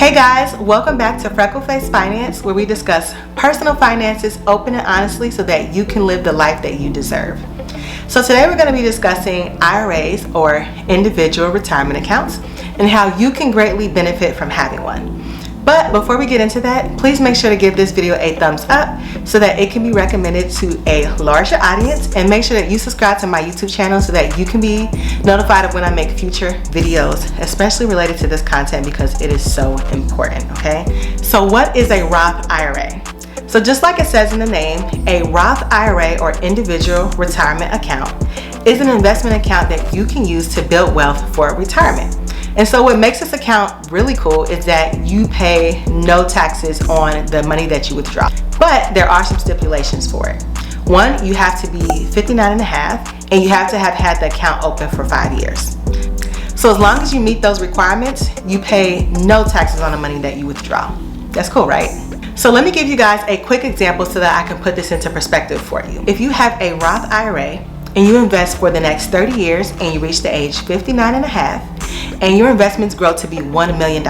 Hey guys, welcome back to FreckleFace Finance, where we discuss personal finances open and honestly so that you can live the life that you deserve. So today we're going to be discussing IRAs, or individual retirement accounts, and how you can greatly benefit from having one. But before we get into that, please make sure to give this video a thumbs up so that it can be recommended to a larger audience, and make sure that you subscribe to my YouTube channel so that you can be notified of when I make future videos, especially related to this content, because it is so important, okay? So what is a Roth IRA? So just like it says in the name, a Roth IRA, or individual retirement account, is an investment account that you can use to build wealth for retirement. And so what makes this account really cool is that you pay no taxes on the money that you withdraw. But there are some stipulations for it. One, you have to be 59 and a half, and you have to have had the account open for 5 years. So as long as you meet those requirements, you pay no taxes on the money that you withdraw. That's cool, right? So let me give you guys a quick example so that I can put this into perspective for you. If you have a Roth IRA and you invest for the next 30 years and you reach the age 59 and a half, and your investments grow to be $1 million.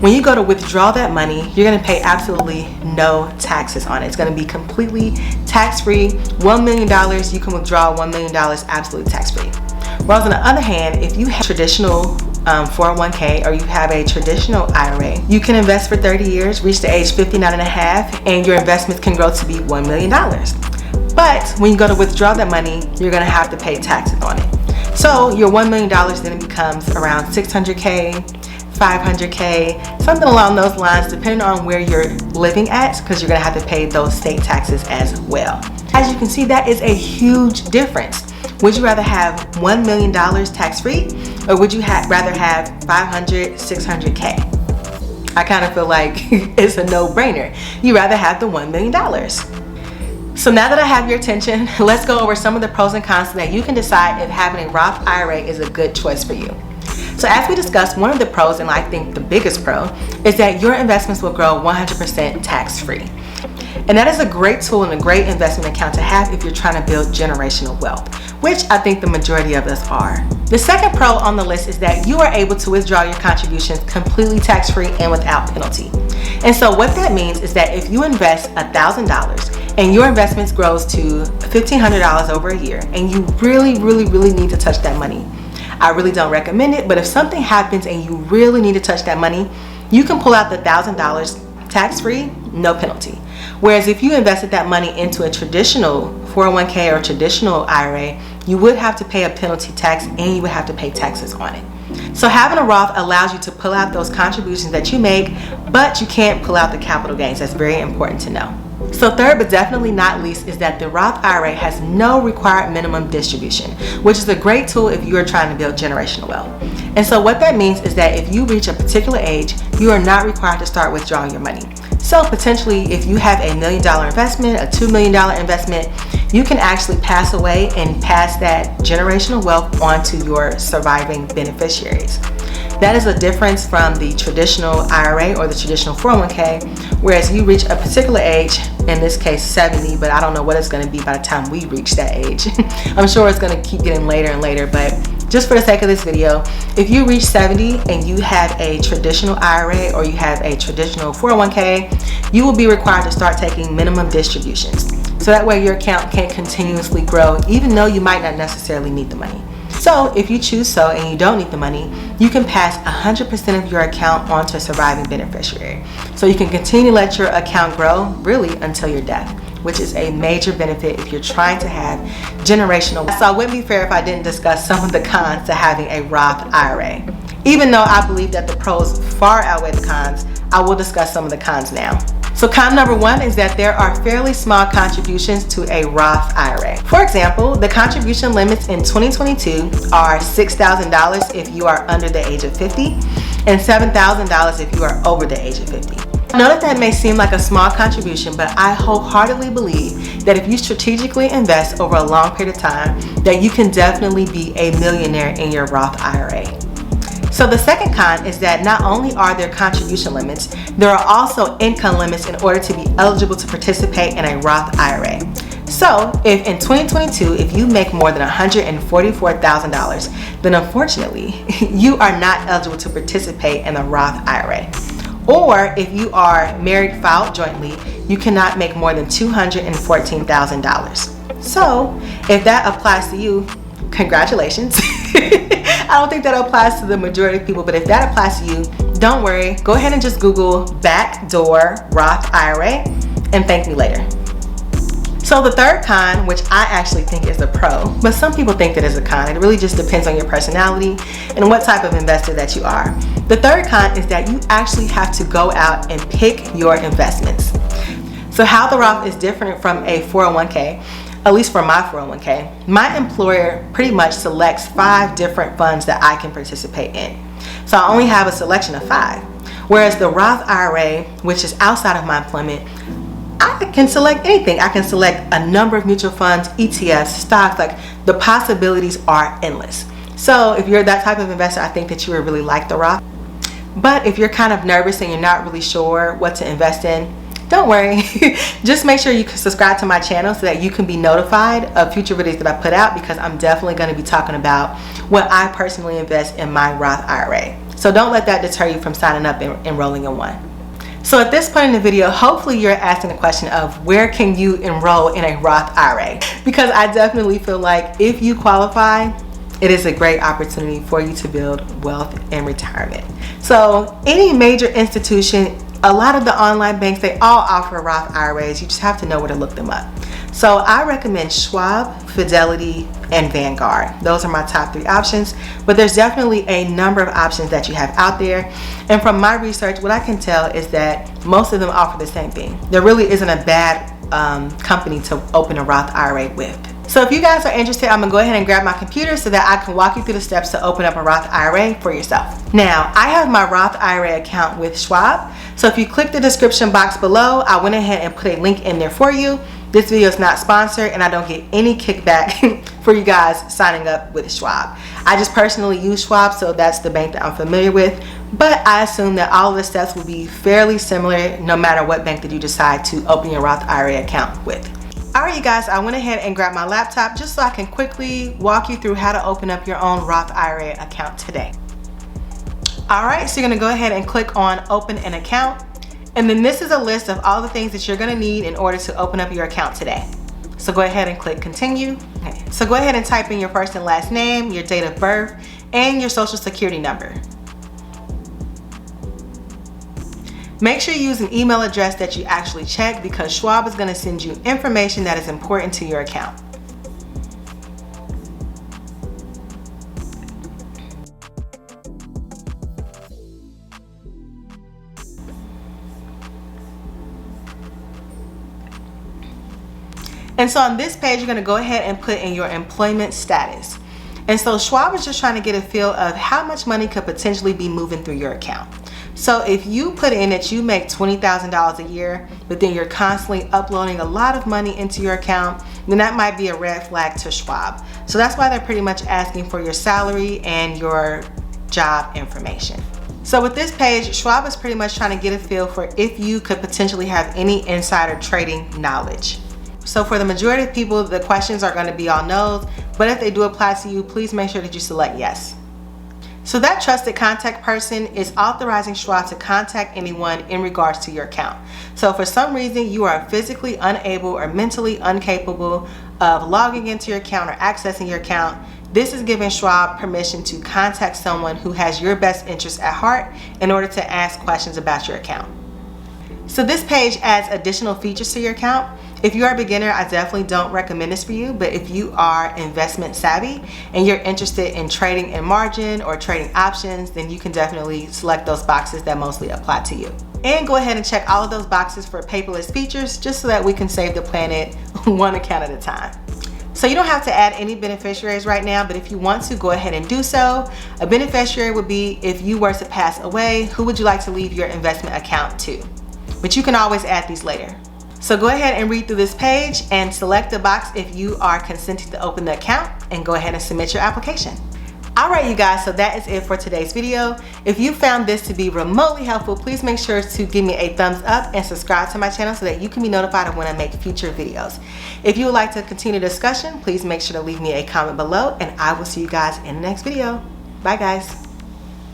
When you go to withdraw that money, you're going to pay absolutely no taxes on it. It's going to be completely tax-free. $1 million, you can withdraw $1 million absolutely tax-free. Whereas on the other hand, if you have traditional 401k, or you have a traditional IRA, you can invest for 30 years, reach the age 59 and a half, and your investments can grow to be $1 million. But when you go to withdraw that money, you're going to have to pay taxes on it. So your $1 million then becomes around $600K, $500K, something along those lines, depending on where you're living at, because you're going to have to pay those state taxes as well. As you can see, that is a huge difference. Would you rather have $1 million tax-free, or would you rather have $500, $600K? I kind of feel like it's a no-brainer. You'd rather have the $1 million. So now that I have your attention, let's go over some of the pros and cons so that you can decide if having a Roth IRA is a good choice for you. So as we discussed, one of the pros, and I think the biggest pro, is that your investments will grow 100% tax-free. And that is a great tool and a great investment account to have if you're trying to build generational wealth, which I think the majority of us are. The second pro on the list is that you are able to withdraw your contributions completely tax-free and without penalty. And so what that means is that if you invest $1,000 and your investments grows to $1,500 over a year, and you really need to touch that money, I really don't recommend it, but if something happens and you really need to touch that money, you can pull out the $1,000 tax-free, no penalty. Whereas if you invested that money into a traditional 401k or traditional IRA, you would have to pay a penalty tax, and you would have to pay taxes on it. So having a Roth allows you to pull out those contributions that you make, but you can't pull out the capital gains. That's very important to know. So third, but definitely not least, is that the Roth IRA has no required minimum distribution, which is a great tool if you are trying to build generational wealth. And so what that means is that if you reach a particular age, you are not required to start withdrawing your money. So potentially, if you have a $1 million investment, a $2 million investment, you can actually pass away and pass that generational wealth on to your surviving beneficiaries. That is a difference from the traditional IRA or the traditional 401k, whereas you reach a particular age, in this case 70, but I don't know what it's going to be by the time we reach that age. I'm sure it's going to keep getting later and later, but just for the sake of this video, if you reach 70 and you have a traditional IRA or you have a traditional 401k, you will be required to start taking minimum distributions. So that way your account can continuously grow, even though you might not necessarily need the money. So if you choose so and you don't need the money, you can pass 100% of your account on to a surviving beneficiary. So you can continue to let your account grow really until your death, which is a major benefit if you're trying to have generational wealth. So it wouldn't be fair if I didn't discuss some of the cons to having a Roth IRA. Even though I believe that the pros far outweigh the cons, I will discuss some of the cons now. So con number one is that there are fairly small contributions to a Roth IRA. For example, the contribution limits in 2022 are $6,000 if you are under the age of 50 and $7,000 if you are over the age of 50. I know that may seem like a small contribution, but I wholeheartedly believe that if you strategically invest over a long period of time, that you can definitely be a millionaire in your Roth IRA. So the second con is that not only are there contribution limits, there are also income limits in order to be eligible to participate in a Roth IRA. So if in 2022, if you make more than $144,000, then unfortunately, you are not eligible to participate in the Roth IRA. Or if you are married filed jointly, you cannot make more than $214,000. So if that applies to you, congratulations. I don't think that applies to the majority of people, but if that applies to you, don't worry. Go ahead and just Google backdoor Roth IRA and thank me later. So the third con, which I actually think is a pro, but some people think that is a con. It really just depends on your personality and what type of investor that you are. The third con is that you actually have to go out and pick your investments. So how the Roth is different from a 401k, at least for my 401k, my employer pretty much selects 5 different funds that I can participate in. So I only have a selection of 5. Whereas the Roth IRA, which is outside of my employment, I can select anything. I can select a number of mutual funds, ETFs, stocks, like the possibilities are endless. So if you're that type of investor, I think that you would really like the Roth. But if you're kind of nervous and you're not really sure what to invest in, don't worry. Just make sure you can subscribe to my channel so that you can be notified of future videos that I put out, because I'm definitely going to be talking about what I personally invest in my Roth IRA. So don't let that deter you from signing up and enrolling in one. So at this point in the video, hopefully you're asking the question of where can you enroll in a Roth IRA? Because I definitely feel like if you qualify, it is a great opportunity for you to build wealth in retirement. So any major institution, a lot of the online banks, they all offer Roth IRAs. You just have to know where to look them up. So I recommend Schwab, Fidelity, and Vanguard. Those are my top 3 options, but there's definitely a number of options that you have out there. And from my research, what I can tell is that most of them offer the same thing. There really isn't a bad company to open a Roth IRA with. So if you guys are interested, I'm gonna go ahead and grab my computer so that I can walk you through the steps to open up a Roth IRA for yourself. Now, I have my Roth IRA account with Schwab. So if you click the description box below, I went ahead and put a link in there for you. This video is not sponsored and I don't get any kickback for you guys signing up with Schwab. I just personally use Schwab, so that's the bank that I'm familiar with. But I assume that all of the steps will be fairly similar no matter what bank that you decide to open your Roth IRA account with. Alright you guys, I went ahead and grabbed my laptop just so I can quickly walk you through how to open up your own Roth IRA account today. Alright, so you're going to go ahead and click on open an account. And then this is a list of all the things that you're going to need in order to open up your account today. So go ahead and click continue. Okay. So go ahead and type in your first and last name, your date of birth, and your social security number. Make sure you use an email address that you actually check, because Schwab is going to send you information that is important to your account. And so on this page, you're going to go ahead and put in your employment status. And so Schwab is just trying to get a feel of how much money could potentially be moving through your account. So if you put in that you make $20,000 a year, but then you're constantly uploading a lot of money into your account, then that might be a red flag to Schwab. So that's why they're pretty much asking for your salary and your job information. So with this page, Schwab is pretty much trying to get a feel for if you could potentially have any insider trading knowledge. So for the majority of people, the questions are going to be all no's, but if they do apply to you, please make sure that you select yes. So that trusted contact person is authorizing Schwab to contact anyone in regards to your account. So for some reason you are physically unable or mentally incapable of logging into your account or accessing your account, this is giving Schwab permission to contact someone who has your best interests at heart in order to ask questions about your account. So this page adds additional features to your account. If you are a beginner, I definitely don't recommend this for you, but if you are investment savvy and you're interested in trading in margin or trading options, then you can definitely select those boxes that mostly apply to you. And go ahead and check all of those boxes for paperless features, just so that we can save the planet one account at a time. So you don't have to add any beneficiaries right now, but if you want to, go ahead and do so. A beneficiary would be if you were to pass away, who would you like to leave your investment account to? But you can always add these later. So go ahead and read through this page and select the box if you are consenting to open the account, and go ahead and submit your application. Alright you guys, so that is it for today's video. If you found this to be remotely helpful, please make sure to give me a thumbs up and subscribe to my channel so that you can be notified of when I make future videos. If you would like to continue the discussion, please make sure to leave me a comment below, and I will see you guys in the next video. Bye guys.